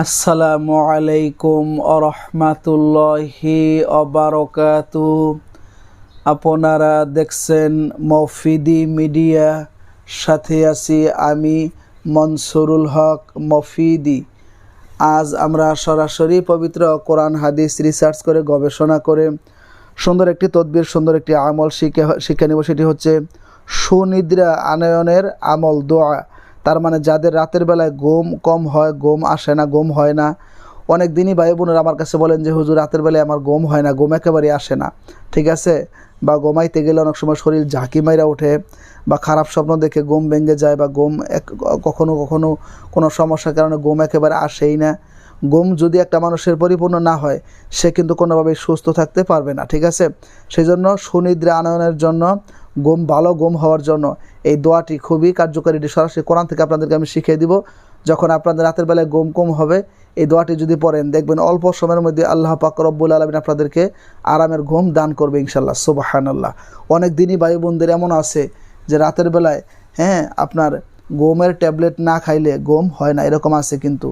আসসালামু আলাইকুম আরহামাতুল্লাহি অবারকাতু। আপনারা দেখছেন মফিদি মিডিয়া, সাথে আছি আমি মনসুরুল হক মফিদি। আজ আমরা সরাসরি পবিত্র কোরআন হাদিস রিসার্চ করে গবেষণা করে সুন্দর একটি তদবির, সুন্দর একটি আমল শিক্ষা নেব। সেটি হচ্ছে সুনিদ্রা আনয়নের আমল, দোয়া। তার মানে যাদের রাতের বেলায় ঘুম কম হয়, ঘুম আসে না, ঘুম হয় না, অনেক দিনই ভাই বোনেরা আমার কাছে বলেন যে হুজুর রাতের বেলায় আমার ঘুম হয় না, ঘুম একেবারেই আসে না, ঠিক আছে, বা ঘুমাইতে গেলে অনেক সময় শরীর ঝাঁকি মাইরা ওঠে, বা খারাপ স্বপ্ন দেখে ঘুম ভেঙে যায়, বা ঘুম কখনো কখনো কোনো সমস্যার কারণে ঘুম একেবারে আসেই না। ঘুম যদি একটা মানুষের পরিপূর্ণ না হয়, সে কিন্তু কোনোভাবেই সুস্থ থাকতে পারবে না, ঠিক আছে। সেই জন্য সুনিদ্রা আনয়নের জন্য, ভালো ঘুম হওয়ার জন্য এই দোয়াটি খুবই কার্যকারী। এটি সরাসরি কোরআন থেকে আপনাদেরকে আমি শিখিয়ে দিব। যখন আপনাদের রাতের বেলায় ঘুম কম হবে, এই দোয়াটি যদি পড়েন, দেখবেন অল্প সময়ের মধ্যে আল্লাহ পাক রব্বুল আলামিন আপনাদেরকে আরামের ঘুম দান করবে ইনশাল্লাহ। সুবহানাল্লাহ। অনেক দিনই ভাই বোনদের এমন আছে যে রাতের বেলায় আপনার ঘুমের ট্যাবলেট না খাইলে ঘুম হয় না, এরকম আছে কিন্তু।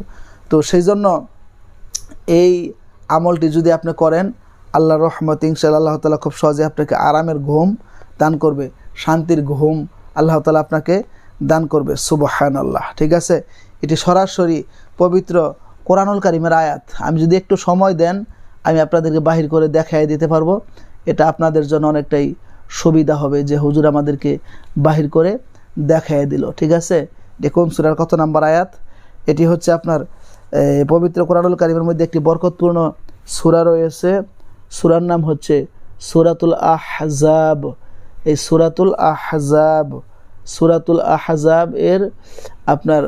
তো সেই জন্য এই আমলটি যদি আপনি করেন, আল্লাহর রহমতে ইনশাআল্লাহ আল্লাহ তাআলা খুব সহজে আপনাকে আরামের ঘুম দান করবে, শান্তির ঘুম আল্লাহ তাআলা আপনাকে দান করবে। সুবহানাল্লাহ, ঠিক আছে। এটি সরাসরি পবিত্র কোরআনুল কারীমের আয়াত। আমি যদি একটু সময় দেন, আমি আপনাদেরকে বাহির করে দেখাই দিতে পারবো। এটা আপনাদের জন্য অনেকটাই সুবিধা হবে যে হুজুর আমাদেরকে বাহির করে দেখাই দিল, ঠিক আছে। দেখুন সূরার কত নাম্বার আয়াত। এটি হচ্ছে আপনার পবিত্র কোরআনুল কারীমের মধ্যে একটি বরকতপূর্ণ সূরা রয়েছে। সূরার নাম হচ্ছে সূরাতুল আহজাব। এই সূরাতুল আহজাব এর আপনার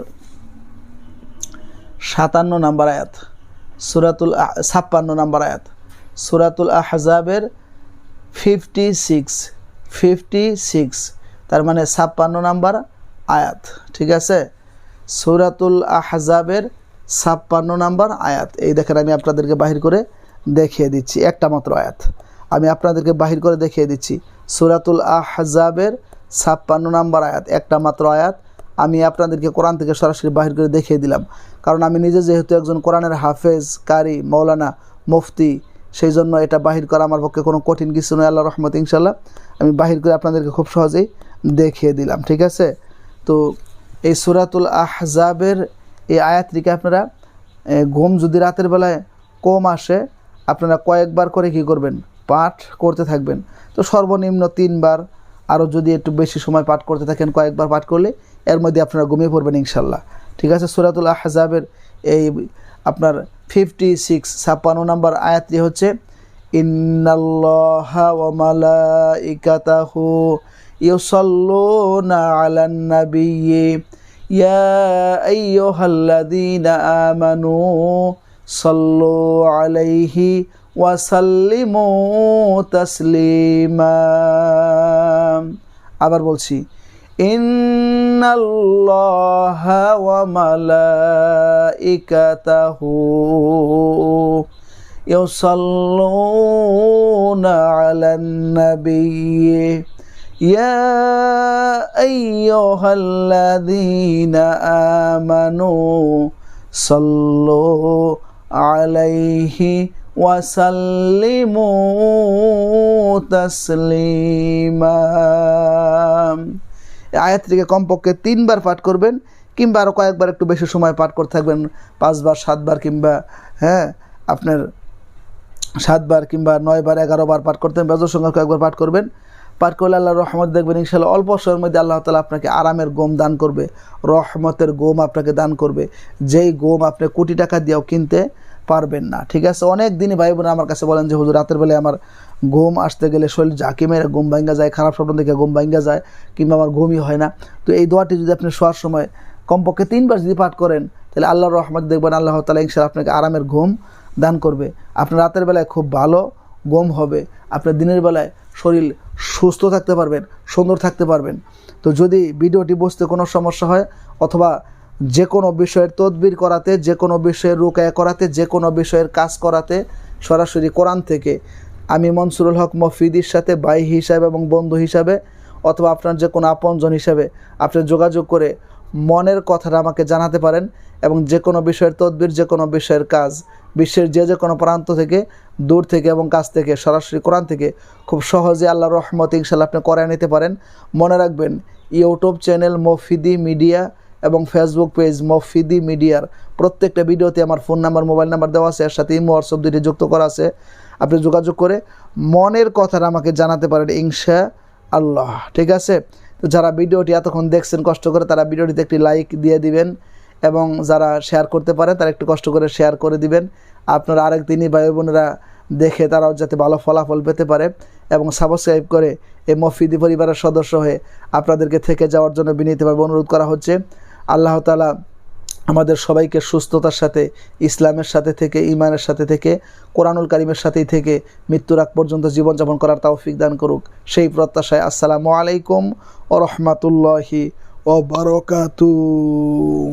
57 নাম্বার আয়াত, 56 নাম্বার আয়াত। সূরাতুল আহজাবের 56, তার মানে 56 নাম্বার আয়াত, ঠিক আছে। সূরাতুল আহজাবের 56 নাম্বার আয়াত। এই দেখেন, আমি আপনাদেরকে বাহির করে দেখিয়ে দিচ্ছি, একটা মাত্র আয়াত আমি আপনাদেরকে বাহির করে দেখিয়ে দিচ্ছি। সূরাতুল আহজাবের 56 নাম্বার আয়াত, একটা মাত্র আয়াত আমি আপনাদেরকে কোরআন থেকে সরাসরি বাহির করে দেখিয়ে দিলাম। কারণ আমি নিজে যেহেতু একজন কোরআনের হাফেজ, কারি, মৌলানা, মুফতি, সেই জন্য এটা বাহির করা আমার পক্ষে কোনো কঠিন কিছু নয়। আল্লাহর রহমতে ইনশাআল্লাহ আমি বাহির করে আপনাদেরকে খুব সহজেই দেখিয়ে দিলাম, ঠিক আছে। তো এই সূরাতুল আহজাবের এই আয়াতটিকে আপনারা ঘুম যদি রাতের বেলায় কম আসে, আপনারা কয়েকবার করে কি করবেন, পাঠ করতে থাকবেন। তো সর্বনিম্ন 3 বার, আরও যদি একটু বেশি সময় পাঠ করতে থাকেন, কয়েকবার পাঠ করলে এর মধ্যে আপনারা ঘুমিয়ে পড়বেন ইনশাল্লাহ, ঠিক আছে। সূরাতুল আহজাবের এই আপনার 56 নাম্বার আয়াতটি হচ্ছে ইন্নাল্লাহা ওয়া মালাইকাতাহু ইউসাল্লুনা আলান নাবিয়্যি ইয়া আইয়ুহাল্লাযীনা আমানু সাল্লু আলাইহি ওয়া সাল্লিমু তাসলিমা। আবার বলছি, ইন্নাল্লাহা ওয়া মালাইকাতাহু ইউসাল্লুনা আলান নাবিয়্যি ইয়া আইয়ুহাল্লাযীনা আমানু সাল্লু আলাইহি ওয়া সাল্লিমু তাসলিমা। আয়াতটিকে কমপক্ষে 3 বার পাঠ করবেন, কিংবা আরও কয়েকবার একটু বেশি সময় পাঠ করতে থাকবেন, 5 বার, 7 বার, কিংবা আপনার 7 বার, কিংবা 9 বার, 11 বার পাঠ করতেন, বেজর সংখ্যা কয়েকবার পাঠ করবেন। পাঠ করলে আল্লাহর রহমত দেখবেন ইনশাআল্লাহ অল্প সময়ের মধ্যে আল্লাহ তাআলা আপনাকে আরামের ঘুম দান করবে, রহমতের ঘুম আপনাকে দান করবে, যেই ঘুম আপনি কোটি টাকা দিয়েও কিনতে পারবেন না, ঠিক আছে। অনেক দিনই ভাই বোনেরা আমার কাছে বলেন যে হুজুর রাতের বেলায় আমার ঘুম আসতে গেলে শরীর ঝাঁকি মেরে ঘুম ভাঙ্গা যায়, খারাপ স্বপ্ন দেখে ঘুম ভাঙ্গা যায়, কিংবা আমার ঘুমই হয় না। তো এই দোয়াটি যদি আপনি শোয়ার সময় কমপক্ষে 3 বার যদি পাঠ করেন, তাহলে আল্লাহর রহমত দেখবেন আল্লাহ তাআলা ইনশাআল্লাহ আপনাকে আরামের ঘুম দান করবে। আপনার রাতের বেলায় খুব ভালো ঘুম হবে, আপনার দিনের বেলায় শরীর সুস্থ থাকতে পারবেন, সুন্দর থাকতে পারবেন। তো যদি ভিডিওটি বুঝতে কোনো সমস্যা হয়, অথবা যে কোনো বিষয়ের তদবির করাতে, যে কোনো বিষয়ের রুকায়া করাতে, যে কোনো বিষয়ের কাজ করাতে সরাসরি কোরআন থেকে আমি মনসুরুল হক মফিদির সাথে ভাই হিসাবে এবং বন্ধু হিসাবে, অথবা আপনার যে কোনো আপনজন হিসাবে আপনি যোগাযোগ করে মনের কথাটা আমাকে জানাতে পারেন এবং যে কোনো বিষয়ের তদবির, যে কোনো বিষয়ের কাজ, বিশ্বের যে কোনো প্রান্ত থেকে, দূর থেকে এবং কাছ থেকে, সরাসরি কোরআন থেকে খুব সহজে আল্লাহর রহমতে ইনশাআল্লাহ আপনি করে নিতে পারেন। মনে রাখবেন, ইউটিউব চ্যানেল মফিদি মিডিয়া এবং ফেসবুক পেজ মফিদি মিডিয়ার প্রত্যেকটা ভিডিওতে আমার ফোন নাম্বার, মোবাইল নাম্বার দেওয়া আছে, এর সাথে ইমো, হোয়াটসঅ্যাপ দুইটি যুক্ত করা আছে। আপনি যোগাযোগ করে মনের কথাটা আমাকে জানাতে পারেন ইনশাআল্লাহ, ঠিক আছে? তো যারা ভিডিওটি এতক্ষণ দেখছেন কষ্ট করে, তারা ভিডিওটিতে একটি লাইক দিয়ে দিবেন এবং যারা শেয়ার করতে পারেন তারা একটু কষ্ট করে শেয়ার করে দিবেন। আপনারা আরেক দিনই ভাই বোনেরা দেখে তারাও যাতে ভালো ফলাফল পেতে পারে এবং সাবস্ক্রাইব করে এই মফিদি পরিবারের সদস্য হয়ে আপনাদেরকে থেকে যাওয়ার জন্য বিনীতভাবে অনুরোধ করা হচ্ছে। আল্লাহ তাআলা আমাদের সবাইকে সুস্থতার সাথে, ইসলামের সাথে থেকে, ঈমানের সাথে থেকে, কোরআনুল কারীমের সাথেই থেকে মৃত্যুর আগ পর্যন্ত জীবনযাপন করার তৌফিক দান করুক, সেই প্রত্যাশায় আসসালামু আলাইকুম ওয়া রাহমাতুল্লাহি ওয়া বারাকাতুহু।